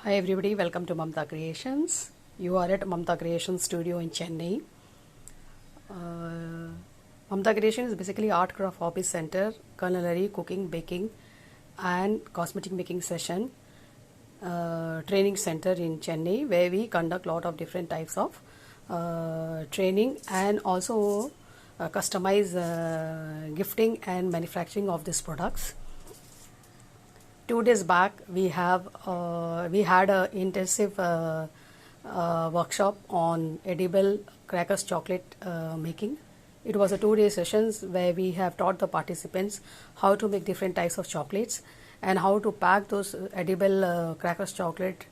Hi everybody, welcome to Mamta Creations. You are at Mamta Creations Studio in Chennai. Mamta Creation is basically art craft hobby center, culinary, cooking, baking and cosmetic making session training center in Chennai where we conduct lot of different types of training and also customize gifting and manufacturing of these products. 2 days back we had a intensive workshop on edible crackers chocolate making. It was a 2 day sessions where we have taught the participants how to make different types of chocolates and how to pack those edible crackers chocolate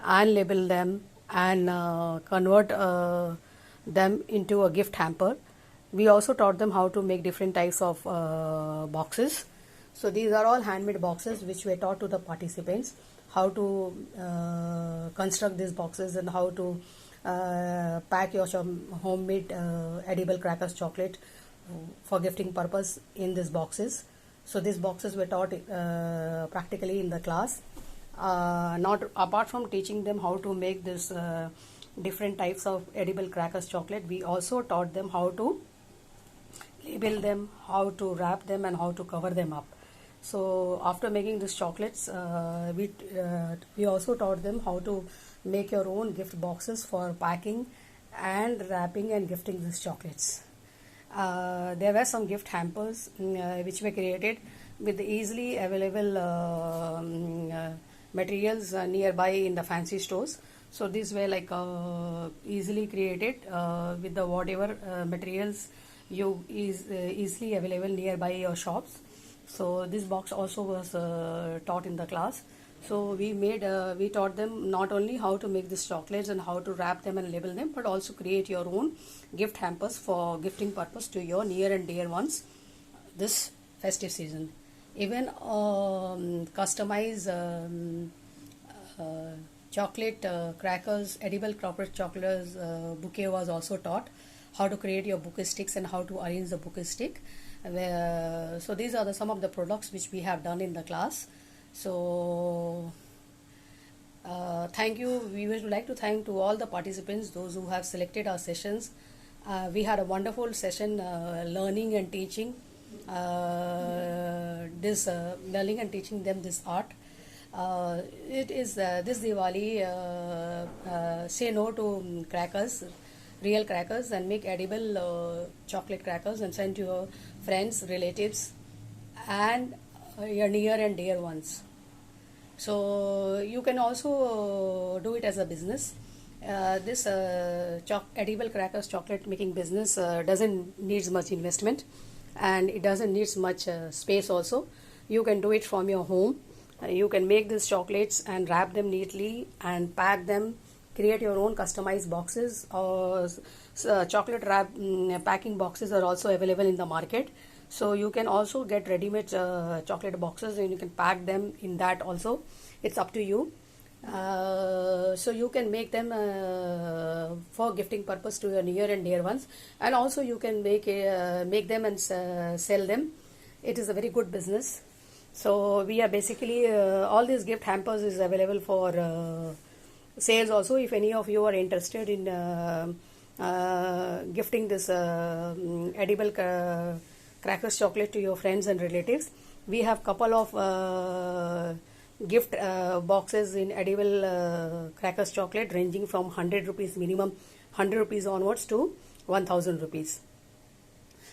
and label them and convert them into a gift hamper. We also taught them how to make different types of boxes. So these are all handmade boxes which were taught to the participants how to construct these boxes and how to pack your homemade edible crackers chocolate for gifting purpose in these boxes. So these boxes were taught practically in the class. Not apart from teaching them how to make this different types of edible crackers chocolate, we also taught them how to label them, how to wrap them and how to cover them up. So after making these chocolates, we also taught them how to make your own gift boxes for packing and wrapping and gifting these chocolates. There were some gift hampers which were created with easily available materials nearby in the fancy stores. So these were like easily created with the whatever materials you easily available nearby your shops. So this box also was taught in the class. So we taught them not only how to make these chocolates and how to wrap them and label them, but also create your own gift hampers for gifting purpose to your near and dear ones this festive season. Even customize chocolate crackers, edible chocolate chocolates bouquet was also taught. How to create your bouquet sticks and how to arrange the bouquet stick. So these are some of the products which we have done in the class. So thank you. We would like to thank to all the participants, those who have selected our sessions. We had a wonderful session learning and teaching learning and teaching them this art. It is this Diwali, say no to crackers, real crackers, and make edible chocolate crackers and send to your friends, relatives and your near and dear ones. So you can also do it as a business. This edible crackers chocolate making business doesn't needs much investment and it doesn't needs much space also. You can do it from your home. You can make these chocolates and wrap them neatly and pack them, create your own customized boxes or chocolate wrap packing boxes are also available in the market. So you can also get ready-made chocolate boxes and you can pack them in that also. It's up to you. So you can make them for gifting purpose to your near and dear ones, and also you can make them and sell them. It is a very good business. So we are basically all these gift hampers is available for sales also. If any of you are interested in gifting this edible crackers chocolate to your friends and relatives, we have couple of gift boxes in edible crackers chocolate ranging from 100 rupees minimum, 100 rupees onwards to 1000 rupees.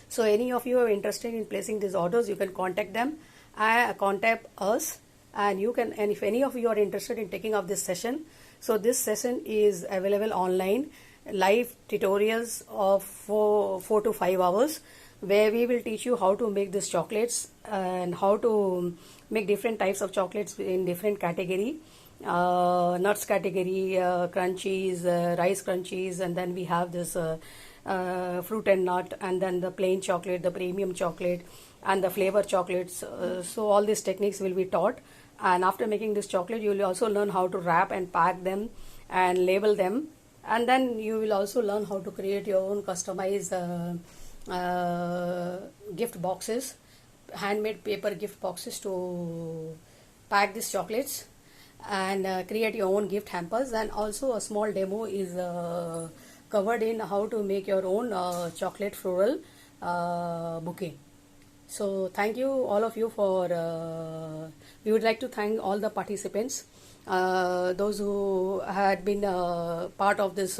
So any of you are interested in placing these orders, you can contact them, contact us, and you can, and if any of you are interested in taking up this session, so this session is available online, live tutorials of 4 to 5 hours where we will teach you how to make these chocolates and how to make different types of chocolates in different category, nuts category, crunchies, rice crunchies, and then we have this fruit and nut, and then the plain chocolate, the premium chocolate and the flavor chocolates. So all these techniques will be taught, and after making this chocolate you will also learn how to wrap and pack them and label them, and then you will also learn how to create your own customized gift boxes, handmade paper gift boxes to pack these chocolates. and create your own gift hampers, and also a small demo is covered in how to make your own chocolate floral bouquet. So thank you all of you for we would like to thank all the participants, those who had been part of this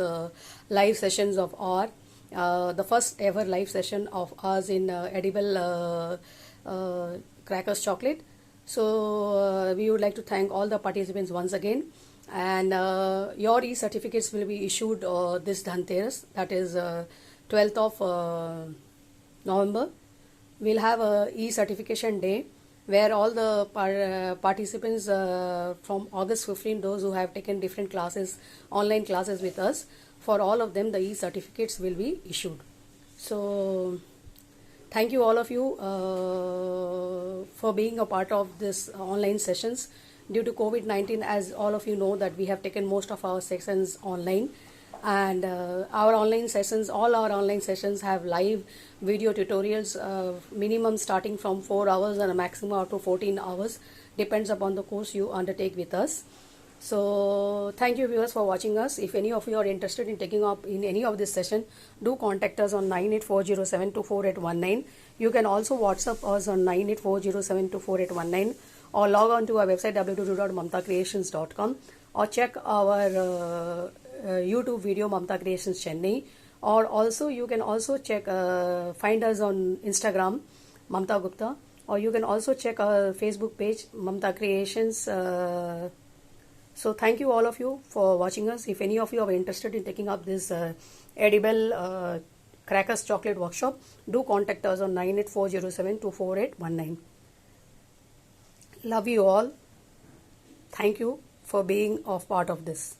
live sessions of art, the first ever live session of ours in edible crackers chocolate. So we would like to thank all the participants once again, and your e-certificates will be issued this Dhanteras, that is 12th of November. We'll have a e-certification day where all the participants from August 15, those who have taken different classes, online classes with us, for all of them the e-certificates will be issued. So thank you all of you for being a part of this online sessions. Due to COVID-19, as all of you know, that we have taken most of our sessions online, and our online sessions, all our online sessions have live video tutorials, minimum starting from 4 hours and a maximum up to 14 hours, depends upon the course you undertake with us. So thank you viewers for watching us. If any of you are interested in taking up in any of this session, do contact us on 9840724819. You can also WhatsApp us on 9840724819, or log on to our website www.mamtacreations.com, or check our YouTube video Mamta Creations Chennai, or also you can also check find us on Instagram Mamta Gupta, or you can also check our Facebook page Mamta Creations. So thank you all of you for watching us. If any of you are interested in taking up this edible crackers chocolate workshop, do contact us on 9840724819. Love you all. Thank you for being a part of this.